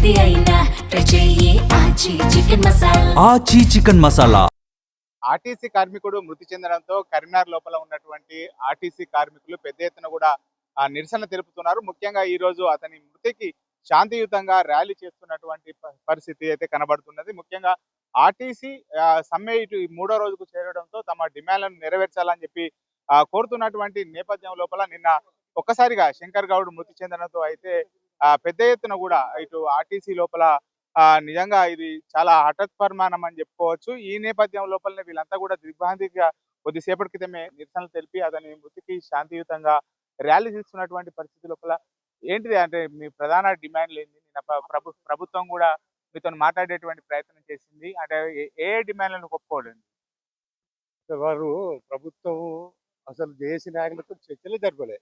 ఏది అయినా ట్రై చెయ్యి ఆచి చికెన్ మసాలా. ఆచి చికెన్ మసాలా. ఆర్టీసీ కార్మికుడు మృతి చెందడంతో కరీంనగర్ లోపల ఉన్నటువంటి ఆర్టీసీ కార్మికులు పెద్ద ఎత్తున కూడా నిరసన తెలుపుతున్నారు. ముఖ్యంగా ఈ రోజు అతని మృతికి శాంతియుతంగా ర్యాలీ చేస్తున్నటువంటి పరిస్థితి అయితే కనబడుతున్నది. ముఖ్యంగా ఆర్టీసీ సమ్మె ఇటు మూడో రోజుకు చేరడంతో తమ డిమాండ్లను నెరవేర్చాలని చెప్పి కోరుతున్నటువంటి నేపథ్యం లోపల నిన్న ఒక్కసారిగా శంకర్ గౌడ్ మృతి చెందడంతో అయితే పెద్ద ఎత్తున కూడా ఇటు ఆర్టీసీ లోపల నిజంగా ఇది చాలా హఠాత్ పరిమాణం అని చెప్పుకోవచ్చు. ఈ నేపథ్యం లోపలనే వీళ్ళంతా కూడా దిగ్భ్రాంతిగా కొద్దిసేపటి క్రితమే నిరసనలు తెలిపి అతని మృతికి శాంతియుతంగా ర్యాలీ చేస్తున్నటువంటి పరిస్థితి లోపల ఏంటిది అంటే మీ ప్రధాన డిమాండ్లు ఏంది? నిన్న ప్రభుత్వం కూడా మీతో మాట్లాడేటువంటి ప్రయత్నం చేసింది. అంటే ఏ డిమాండ్లను ఒప్పుకోలేదు? వారు ప్రభుత్వం అసలు జేఏసీ నాయకులతో చర్చలే జరపలే.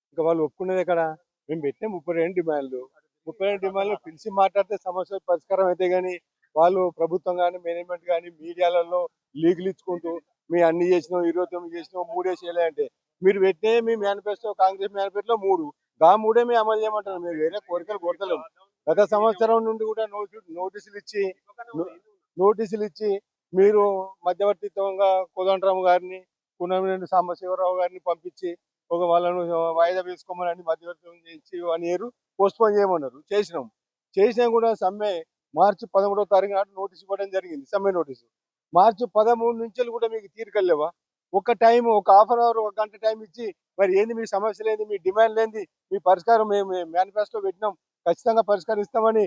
ఇంకా వాళ్ళు ఒప్పుకునేది ఎక్కడ? మేము పెట్టిన 32 డిమాండ్లు 32 డిమాండ్లు పిలిచి మాట్లాడితే సమస్యలు పరిష్కారం అయితే కానీ వాళ్ళు ప్రభుత్వం కానీ మేనేజ్మెంట్ కానీ మీడియాలలో లీకులు ఇచ్చుకుంటూ మీ అన్ని చేసినాం 29 చేసినాం 3 చేయలే అంటే మీరు పెట్టే మీ మేనిఫెస్టో కాంగ్రెస్ మేనిఫెస్టోలో 3 3 మీ అమలు చేయమంటారు. మీరు వేరే కోరికలు కోరతలేము. గత సంవత్సరం నుండి కూడా నోటీసులు ఇచ్చి మీరు మధ్యవర్తిత్వంగా కోదండరాము గారిని పునమినేని సాంబశివరావు గారిని పంపించి ఒక వాళ్ళను వాయిదా వేసుకోమని మధ్యవర్తం చేసి 1 ఇయర్ పోస్ట్పోన్ చేయమన్నారు. చేసినా కూడా సమ్మె మార్చి 13వ తారీఖు నాడు నోటీస్ ఇవ్వడం జరిగింది. సమ్మె నోటీసు మార్చి 13 నుంచి కూడా మీకు తీరికలు లేవా? ఒక హాఫ్ అన్ అవర్ 1 గంట టైం ఇచ్చి మరి ఏంది మీ సమస్యలు ఏంది, మీ డిమాండ్లు ఏంది, మీ పరిష్కారం మేము మేనిఫెస్టో పెట్టినాం ఖచ్చితంగా పరిష్కరిస్తామని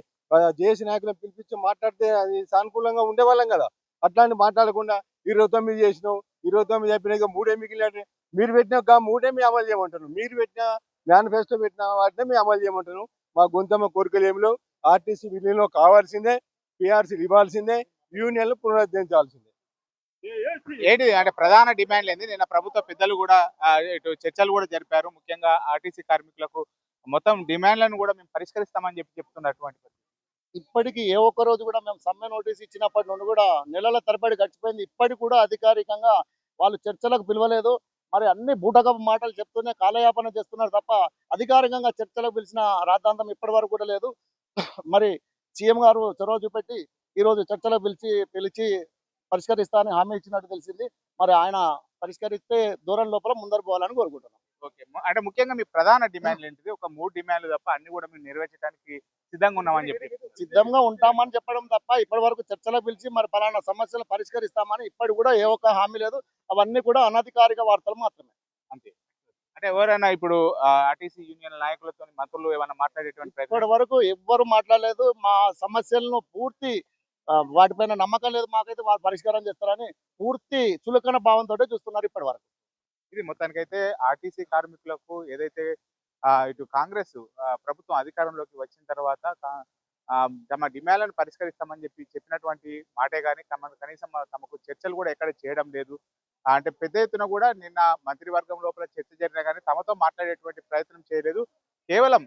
జేఏసీ నాయకులను పిలిపించి మాట్లాడితే అది సానుకూలంగా ఉండేవాళ్ళం కదా. అట్లాంటి మాట్లాడకుండా 29 చేసినాం 29 చెప్పినాక 3 మిగిలిన మీరు పెట్టిన 3 మీ అమలు చేయమంటారు. మీరు పెట్టిన మేనిఫెస్టో పెట్టిన వాటినే మీ అమలు చేయమంటారు. మా గొంతమ్మ కోరికలు ఏమిలో ఆర్టీసీ విలీనంలో కావాల్సిందే, పిఆర్సీ ఇవ్వాల్సిందే, యూనియన్లు పునరుద్ధరించాల్సిందే. ఏంటి అంటే ప్రధాన డిమాండ్లు ఏంది? నిన్న ప్రభుత్వ పెద్దలు కూడా ఇటు చర్చలు కూడా జరిపారు. ముఖ్యంగా ఆర్టీసీ కార్మికులకు మొత్తం డిమాండ్లను కూడా మేము పరిష్కరిస్తామని చెప్తున్నటువంటి ఇప్పటికీ ఏ ఒక్క రోజు కూడా మేము సమ్మె నోటీస్ ఇచ్చినప్పటి నుండి కూడా నెలల తరబడి గడిచిపోయింది. ఇప్పటికి కూడా అధికారికంగా వాళ్ళు చర్చలకు పిలవలేదు. మరి అన్ని బూటకపు మాటలు చెప్తూనే కాలయాపన చేస్తున్నారు తప్ప అధికారికంగా చర్చలకు పిలిచిన రాద్ధాంతం ఇప్పటి వరకు కూడా లేదు. మరి సీఎం గారు చొరవ చూపెట్టి ఈరోజు చర్చలకు పిలిచి పరిష్కరిస్తానని హామీ ఇచ్చినట్టు తెలిసింది. మరి ఆయన పరిష్కరిస్తే దూరం లోపల ముందరు పోవాలని కోరుకుంటున్నాం. ఓకే. అంటే ముఖ్యంగా మీ ప్రధాన డిమాండ్లు ఏంటిది? ఒక 3 డిమాండ్లు తప్ప అన్ని కూడా మేము నెరవేర్చడానికి సిద్ధంగా ఉన్నామని చెప్పి సిద్ధంగా ఉంటామని చెప్పడం తప్ప ఇప్పటి వరకు చర్చలకు పిలిచి మరి పలానా సమస్యలు పరిష్కరిస్తామని ఇప్పటి కూడా ఏ ఒక్క హామీ లేదు. అవన్నీ కూడా అనధికారిక వార్తలు మాత్రమే. అంతే. అంటే ఎవరైనా ఇప్పుడు ఆర్టీసీ యూనియన్ నాయకులతో మంత్రులు ఏమైనా మాట్లాడేటువంటి ఇప్పటి వరకు ఎవ్వరు మాట్లాడలేదు. మా సమస్యలను పూర్తి వాటిపైన నమ్మకం లేదు మాకైతే. వాళ్ళు పరిష్కారం చేస్తారని పూర్తి చులకన భావంతో చూస్తున్నారు ఇప్పటి వరకు. ఇది మొత్తానికైతే ఆర్టీసీ కార్మికులకు ఏదైతే ఇటు కాంగ్రెస్ ప్రభుత్వం అధికారంలోకి వచ్చిన తర్వాత తమ డిమాండ్లను పరిష్కరిస్తామని చెప్పినటువంటి మాటే కానీ కనీసం తమకు చర్చలు కూడా ఎక్కడ చేయడం లేదు. అంటే పెద్ద ఎత్తున కూడా నిన్న మంత్రివర్గం లోపల చర్చ జరిగినా కానీ తమతో మాట్లాడేటువంటి ప్రయత్నం చేయలేదు. కేవలం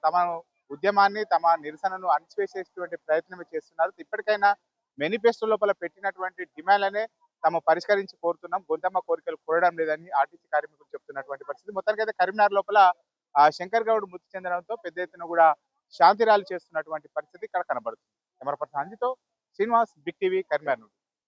తమ ఉద్యమాన్ని తమ నిరసనను అణిచివేసేటువంటి ప్రయత్నమే చేస్తున్నారు. ఇప్పటికైనా మేనిఫెస్టో లోపల పెట్టినటువంటి డిమాండ్లనే తాము పరిష్కరించి కోరుతున్నాం, గొంతమ్మ కోరికలు కోరడం లేదని ఆర్టీసీ కార్మికులు చెప్తున్నటువంటి పరిస్థితి. మొత్తానికైతే కరీంనగర్ లోపల శంకర్ గౌడ్ మృతి చెందడంతో పెద్ద ఎత్తున కూడా శాంతి ర్యాలీ చేస్తున్నటువంటి పరిస్థితి ఇక్కడ కనబడుతుంది. కెమెరా పర్సన్ అంజితో శ్రీనివాస్, బిగ్ టీవీ, కరీంనగర్.